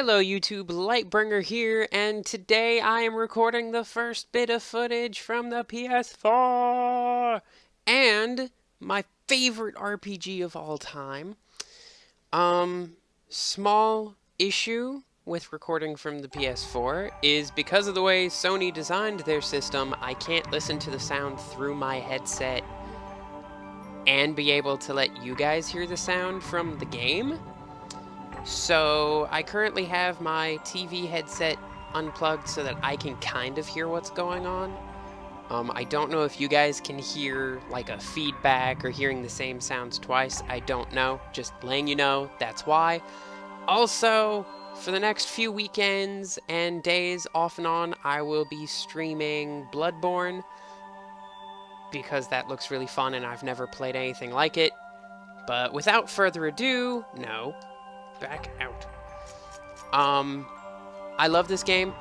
Hello YouTube, Lytbringr here, and today I am recording the first bit of footage from the PS4 and my favorite RPG of all time. Small issue with recording from the PS4 is because of the way Sony designed their system, I can't listen to the sound through my headset and be able to let you guys hear the sound from the game. So I currently have my TV headset unplugged so that I can kind of hear what's going on. I don't know if you guys can hear like a feedback or hearing the same sounds twice. I don't know. Just letting you know, that's why. Also, for the next few weekends and days off and on, I will be streaming Bloodborne because that looks really fun and I've never played anything like it. But without further ado, no. Back out. I love this game.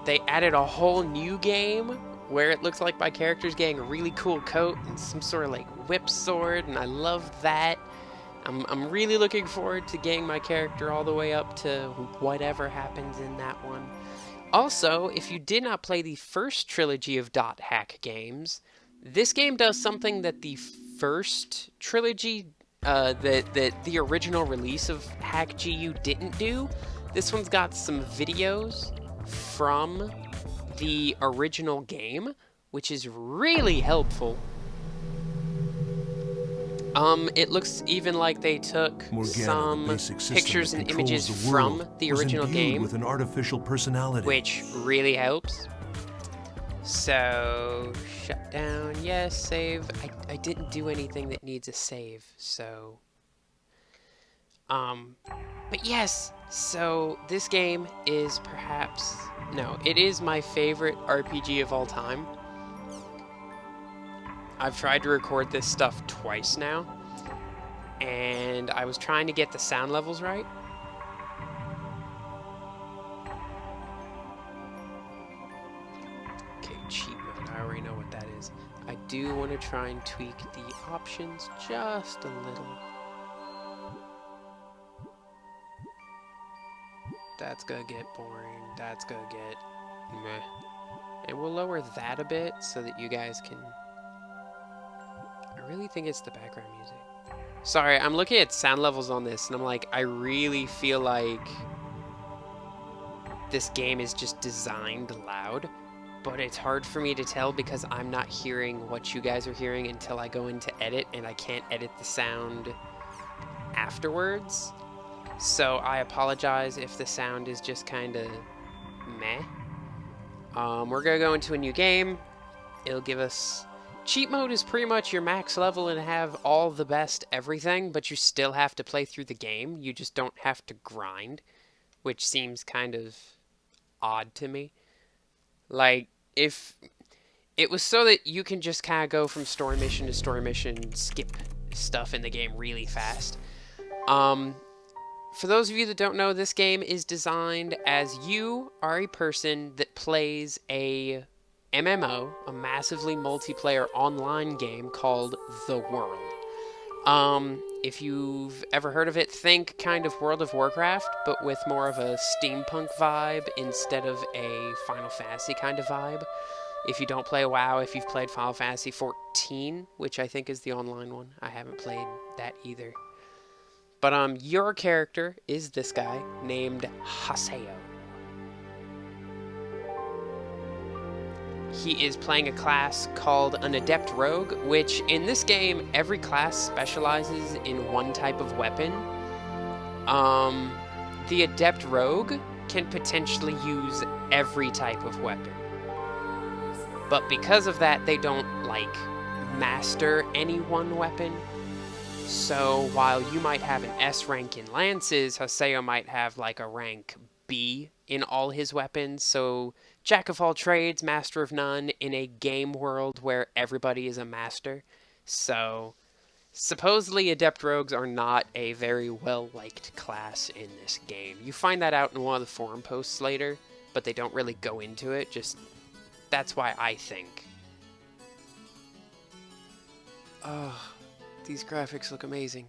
They added a whole new game where it looks like my character's getting a really cool coat and some sort of like whip sword, and I love that. I'm really looking forward to getting my character all the way up to whatever happens in that one. Also, if you did not play the first trilogy of Dot Hack games, this game does something that the first trilogy the original release of Hack GU didn't do. This one's got some videos from the original game, which is really helpful. It looks even like they took some pictures and images from the original game, with an artificial personality, which really helps. So, shut down, yes, save. I didn't do anything that needs a save, so... But yes, so this game is perhaps... No, it is my favorite RPG of all time. I've tried to record this stuff twice now, and I was trying to get the sound levels right. Cheat mode, I already know what that is. I do want to try and tweak the options just a little. That's gonna get boring. That's gonna get meh. And we'll lower that a bit so that you guys can... I really think it's the background music. Sorry, I'm looking at sound levels on this and I'm like, I really feel like this game is just designed loud. But it's hard for me to tell because I'm not hearing what you guys are hearing until I go into edit, and I can't edit the sound afterwards. So I apologize if the sound is just kind of meh. We're going to go into a new game. It'll give us... Cheat mode is pretty much your max level and have all the best everything, but you still have to play through the game. You just don't have to grind, which seems kind of odd to me. Like, if it was so that you can just kind of go from story mission to story mission, skip stuff in the game really fast. For those of you that don't know, this game is designed as you are a person that plays a MMO, a massively multiplayer online game called The World. If you've ever heard of it, think kind of World of Warcraft, but with more of a steampunk vibe instead of a Final Fantasy kind of vibe. If you don't play WoW, if you've played Final Fantasy 14, which I think is the online one, I haven't played that either. But your character is this guy named Haseo. He is playing a class called an Adept Rogue, which in this game, every class specializes in one type of weapon. The Adept Rogue can potentially use every type of weapon. But because of that, they don't, like, master any one weapon. So while you might have an S rank in lances, Haseo might have, like, a rank B in all his weapons, so jack of all trades, master of none in a game world where everybody is a master. So supposedly Adept Rogues are not a very well-liked class in this game. You find that out in one of the forum posts later, but they don't really go into it, just that's why I think. Oh, these graphics look amazing.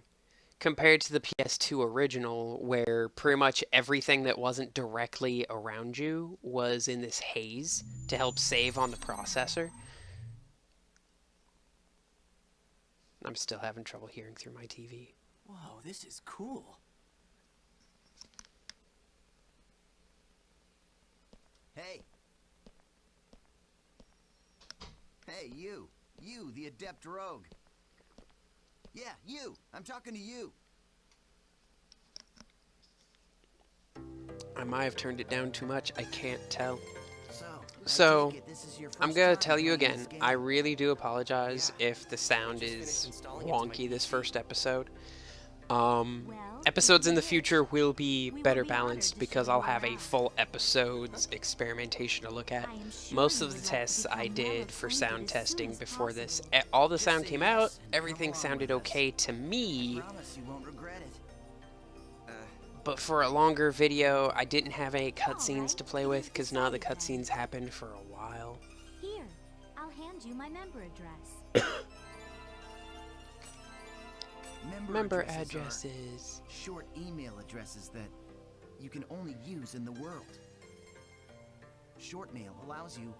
compared to the PS2 original, where pretty much everything that wasn't directly around you was in this haze to help save on the processor. I'm still having trouble hearing through my TV. Whoa, this is cool. Hey. Hey, you. You, the adept rogue. Yeah, you. I'm talking to you. I might have turned it down too much. I can't tell. So, I'm gonna tell you again, I really do apologize if the sound is wonky this first episode. Episodes in the future will be better balanced because I'll have a full episode's experimentation to look at. Most of the tests I did for sound testing before this, all the sound came out, everything sounded okay to me. But for a longer video, I didn't have any cutscenes to play with because none of the cutscenes happened for a while. Here, I'll hand you my member address. Member addresses. Short email addresses that you can only use in the world. Short mail allows you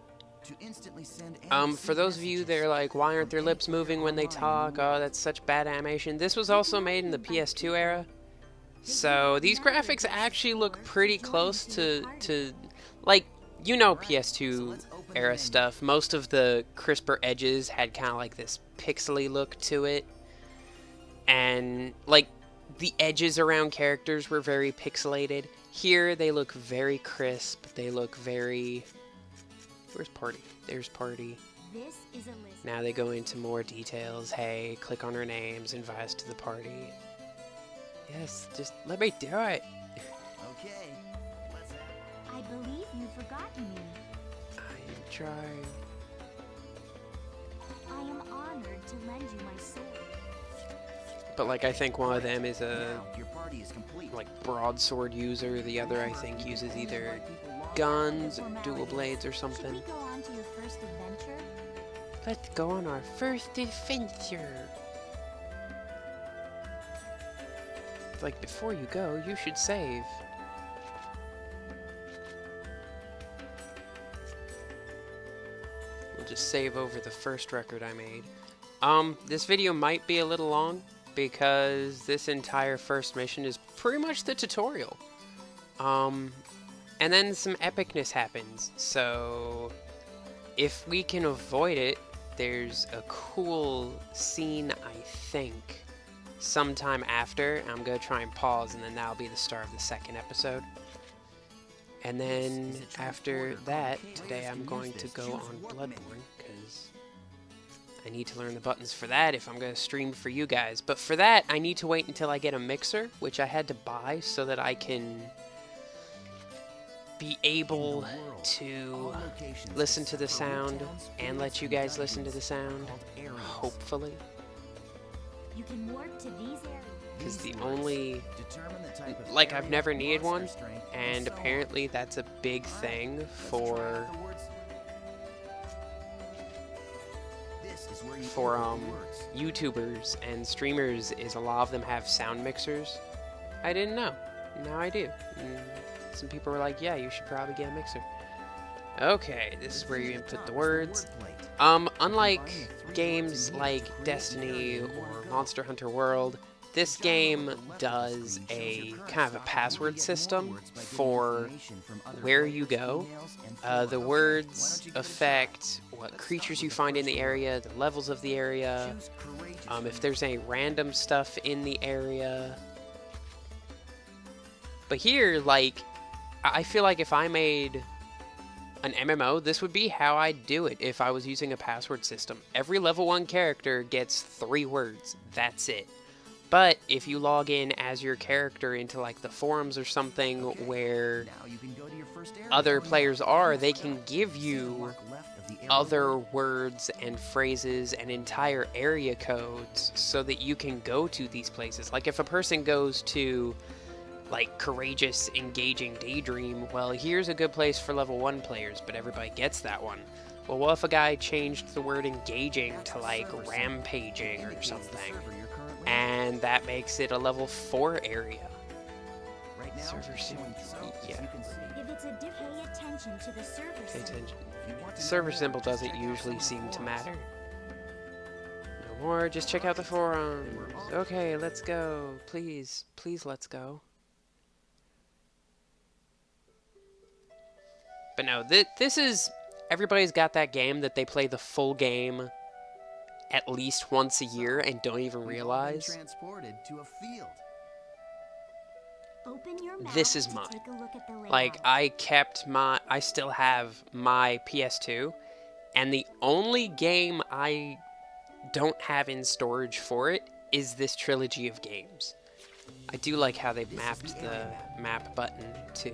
to instantly send for those of you that are like, why aren't their lips moving when they talk? Oh, that's such bad animation. This was also made in the PS2 era. So these graphics actually look pretty close to like, you know, PS2 era stuff. Most of the crisper edges had kind of like this pixely look to it. And like the edges around characters were very pixelated. Here they look very crisp. They look very... Where's Party? There's Party. This is a list. Now they go into more details. Hey, click on her names, invite us to the party. Yes, just let me do it. Okay. Let's I believe you've forgotten me. I am trying. I am honored to lend you my sword. But like, I think one of them is a now, your party is complete. like broadsword user. The other, I think, uses either guns, or dual blades, or something. Should we go on to your first adventure? Let's go on our first adventure. It's like, before you go, you should save. We'll just save over the first record I made. This video might be a little long because this entire first mission is pretty much the tutorial. And then some epicness happens, so if we can avoid it, there's a cool scene, I think, sometime after. I'm going to try and pause, and then that'll be the start of the second episode. And then after that, today I'm going to go on Bloodborne, because I need to learn the buttons for that if I'm going to stream for you guys. But for that, I need to wait until I get a mixer, which I had to buy so that I can be able to listen to the sound and let you guys listen to the sound, hopefully. You can work to these areas. Because the only, like, I've never needed one, and apparently that's a big thing for YouTubers and streamers, is a lot of them have sound mixers. I didn't know. Now I do. And some people were like, yeah, you should probably get a mixer. Okay, this is where you input the words. Unlike games like Destiny or Monster Hunter World, this game does a kind of a password system for where you go. The words affect what creatures you find in the area, the levels of the area, if there's any random stuff in the area. But here, like, I feel like if I made an MMO, this would be how I'd do it if I was using a password system. Every level 1 character gets 3 words. That's it. But if you log in as your character into like the forums or something where other players are, they can give you other words and phrases and entire area codes so that you can go to these places. Like if a person goes to like Courageous Engaging Daydream, well, here's a good place for level 1 players, but everybody gets that one. Well, what if a guy changed the word engaging to like rampaging or something? and that makes it a level 4 area. Right now, Server it's sim- showing so, yeah. as you can see. If it's a pay attention to the server Pay symbol. attention. If you want to know Server more, symbol just doesn't check out some usually of the seem to forums. matter. No more, just check out the forums. Okay, let's go. Please, please let's go. But no, this is... Everybody's got that game that they play the full game at least once a year and don't even We've all been realize. transported to a field. Open your map This is to mine. take a look at the layout. Like, I still have my PS2, and the only game I don't have in storage for it is this trilogy of games. I do like how they've mapped the map button to...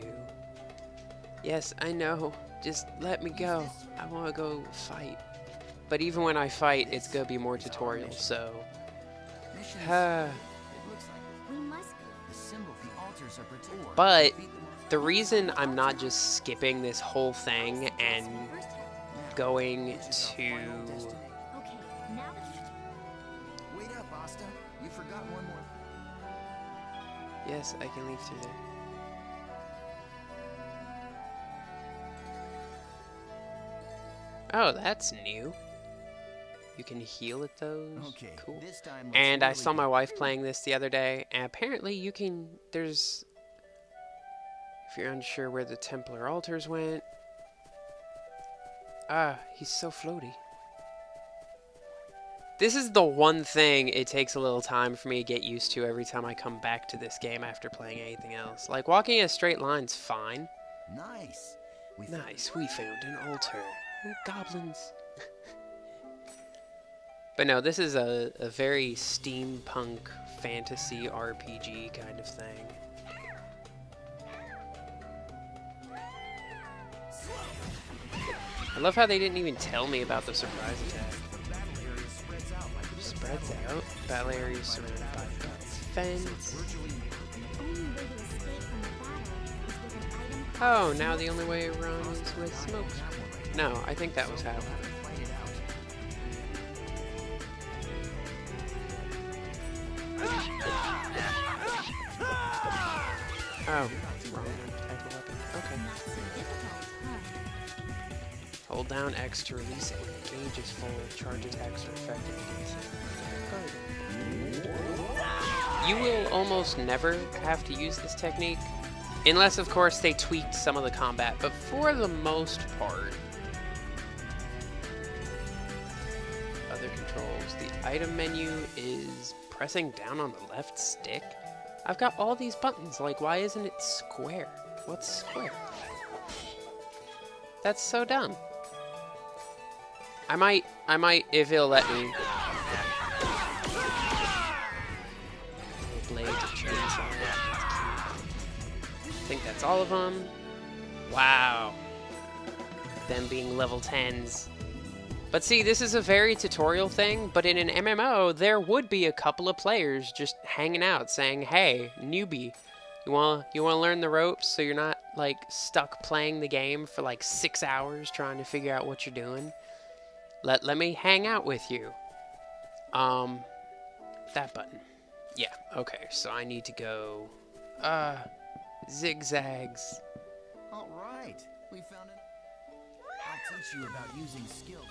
Yes, I know. Just let me go. I want to go fight. But even when I fight, it's going to be more tutorial, so... Missions. Ah. It looks like We must the symbol the altars are protected. But Defeat the monster. the reason I'm not just skipping this whole thing and first help. going Which is our to... final destination. Okay, now that Wait up, Asta. You forgot one more. Yes, I can leave through there. Oh, that's new. You can heal at those. Okay. Cool. This time looks And I really saw my good. wife playing this the other day, and apparently you can... There's... If you're unsure where the Templar altars went... Ah, he's so floaty. This is the one thing it takes a little time for me to get used to every time I come back to this game after playing anything else. Like, walking in a straight line's fine. Nice. Nice, we found an altar. Oh, goblins. But no, this is a very steampunk fantasy RPG kind of thing. I love how they didn't even tell me about the surprise attack. Spreads out. Battle area is surrounded by a fence. the only way to escape from the battle is with an item Oh, now the only way around is with smoke. No, I think that was how. Oh, wrong type of weapon. Okay. not so difficult, huh? Hold down X to release it. Gauge is full. Charge attacks are effective against it. You will almost never have to use this technique. Unless, of course, they tweaked some of the combat. But for the most part... Other controls. The item menu is pressing down on the left stick. I've got all these buttons. Like, why isn't it square? What's square? That's so dumb. I might, if it'll let me. Blade to chainsaw. I think that's all of them. Wow. Them being level 10s. But see, this is a very tutorial thing, but in an MMO, there would be a couple of players just hanging out saying, hey, newbie, you wanna learn the ropes so you're not, like, stuck playing the game for, like, 6 hours trying to figure out what you're doing? Let me hang out with you. That button. Yeah, okay, so I need to go, zigzags. All right. We found it. I'll teach you about using skills.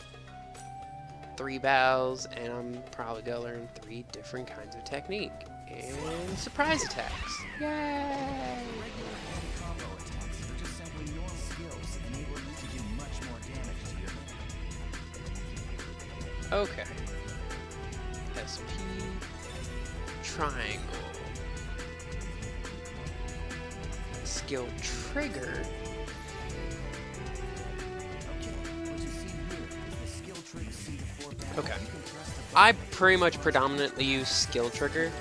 3 battles, and I'm probably gonna learn 3 different kinds of technique. And surprise attacks. Yay! Regular combo attacks are just simply your skills that enable you to do much more damage to your Okay. SP. Triangle. Skill trigger. Okay. I pretty much predominantly use skill trigger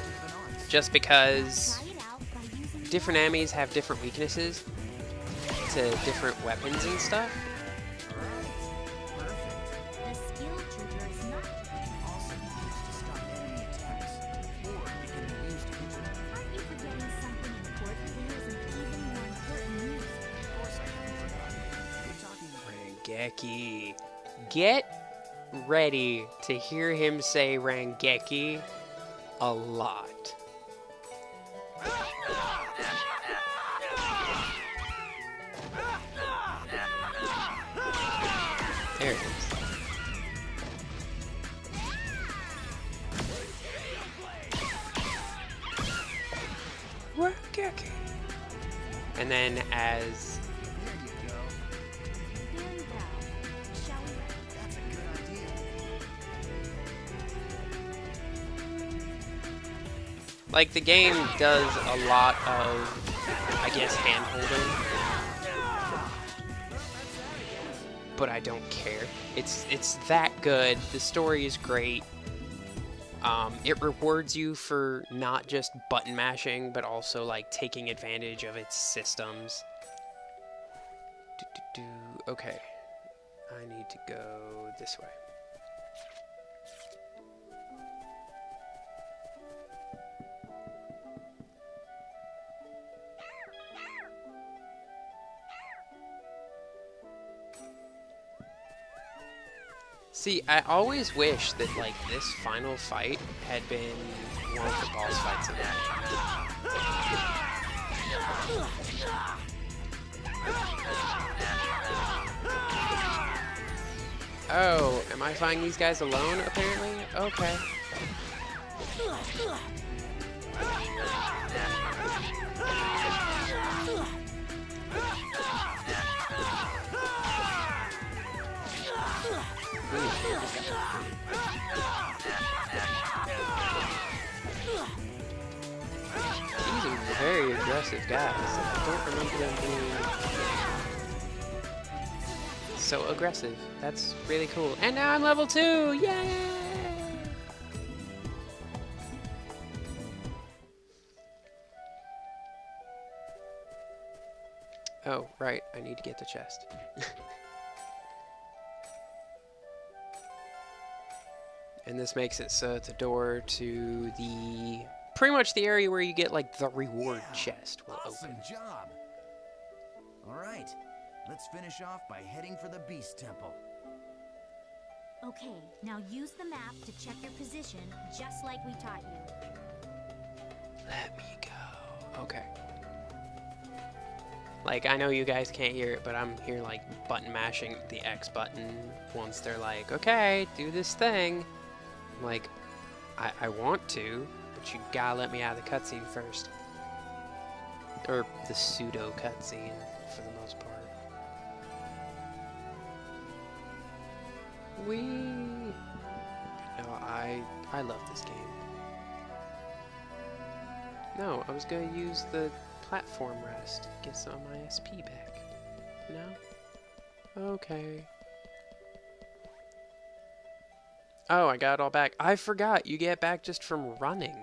just because Try it out by using different enemies have different weaknesses to different weapons and stuff. the skill trigger is not. Aren't you forgetting something important? There is an even more important news. Rangeki. Get ready to hear him say Rangeki a lot. There it is. And then as There you go. Very well. Shall we? That's a good idea. like the game does a lot of, I guess, hand holding, but I don't care. It's that good. The story is great. It rewards you for not just button mashing, but also like taking advantage of its systems. Okay, I need to go this way. See, I always wish that, like, this final fight had been one of the boss fights in that. Oh, am I fighting these guys alone, apparently? Okay. These are very aggressive guys. I don't remember them being so aggressive. That's really cool. And now I'm level 2! Yay! Oh, right. I need to get the chest. And this makes it so it's a door to the... pretty much the area where you get, like, the reward chest will Awesome open. job. All right, let's finish off by heading for the Beast Temple. Okay, now use the map to check your position, just like we taught you. Let me go. Okay. Like, I know you guys can't hear it, but I'm here, like, button mashing the X button once they're like, okay, do this thing. I'm like, I want to, but you gotta let me out of the cutscene first. Or the pseudo cutscene, for the most part. Whee! No, I love this game. No, I was gonna use the platform rest to get some of my SP back. No? Okay. Oh, I got it all back. I forgot, you get back just from running.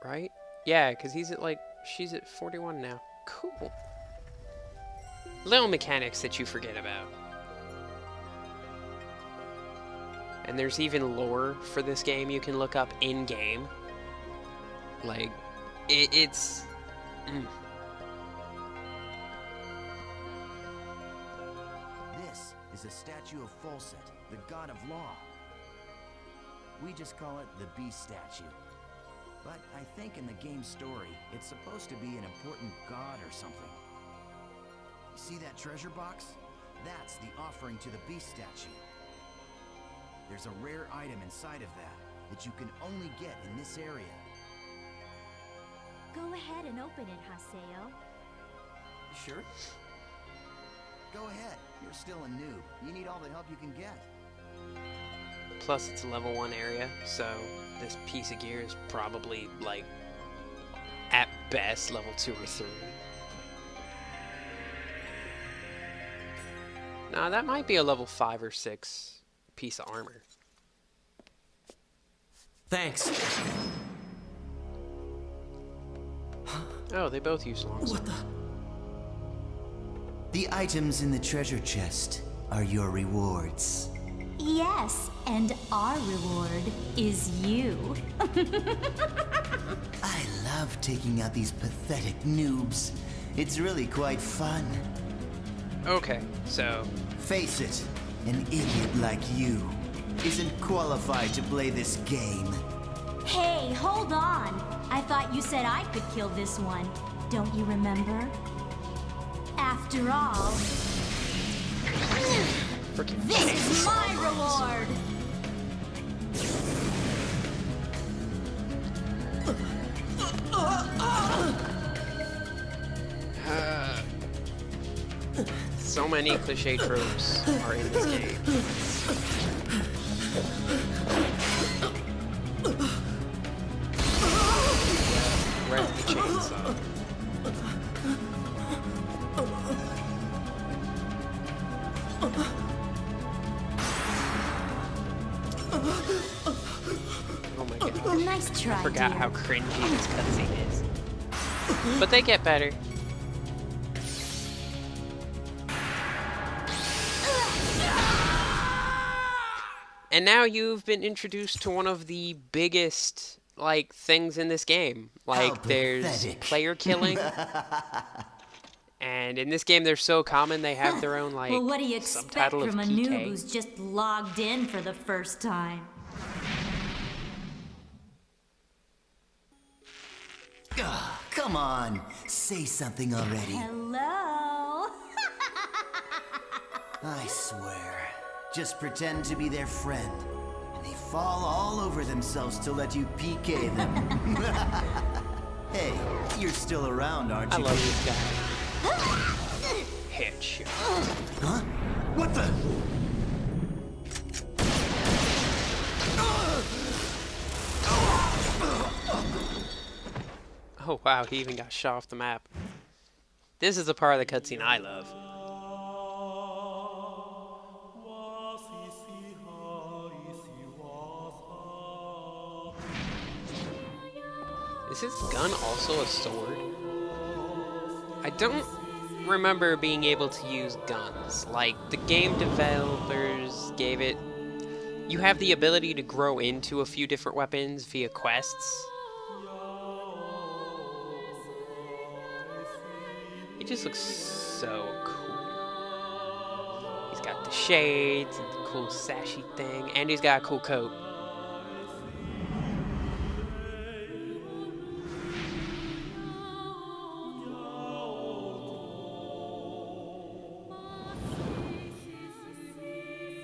Right? Yeah, because he's at like, she's at 41 now. Cool. Little mechanics that you forget about. And there's even lore for this game you can look up in-game. Like, it's... This is a statue of Folset, the god of law. We just call it the Beast statue. But I think in the game's story, it's supposed to be an important god or something. See that treasure box? That's the offering to the Beast statue. There's a rare item inside of that you can only get in this area. Go ahead and open it, Haseo. Sure? Go ahead. You're still a noob. You need all the help you can get. Plus, it's a level 1 area, so this piece of gear is probably, like, at best, level 2 or 3. Nah, that might be a level 5 or 6 piece of armor. Thanks. Oh, they both use longsword. What the? The items in the treasure chest are your rewards. Yes, and our reward is you. I love taking out these pathetic noobs. It's really quite fun. Okay, so... Face it, an idiot like you isn't qualified to play this game. Hey, hold on. I thought you said I could kill this one. Don't you remember? After all, this is my reward! So many cliche tropes are in this game. Grab the chainsaw. Oh my god. Nice try, I forgot dear. how cringy this cutscene is. But they get better. And now you've been introduced to one of the biggest, like, things in this game. Like, How there's pathetic. player killing. And in this game, they're so common, they have their own, like, Well, what do you expect subtitle of from a noob PK. who's just logged in for the first time? Ugh, come on, say something already. Hello? I swear, just pretend to be their friend, and they fall all over themselves to let you PK them. Hey, you're still around, aren't I you? love this guy. Headshot. Huh? What the? Oh wow, he even got shot off the map. This is the part of the cutscene I love. Is his gun also a sword? I don't remember being able to use guns. Like, the game developers gave it... You have the ability to grow into a few different weapons via quests. It just looks so cool. He's got the shades and the cool sashy thing, and he's got a cool coat.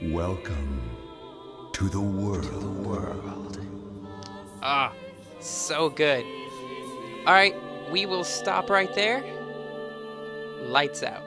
Welcome to the world. Ah, so good. Alright, we will stop right there. Lights out.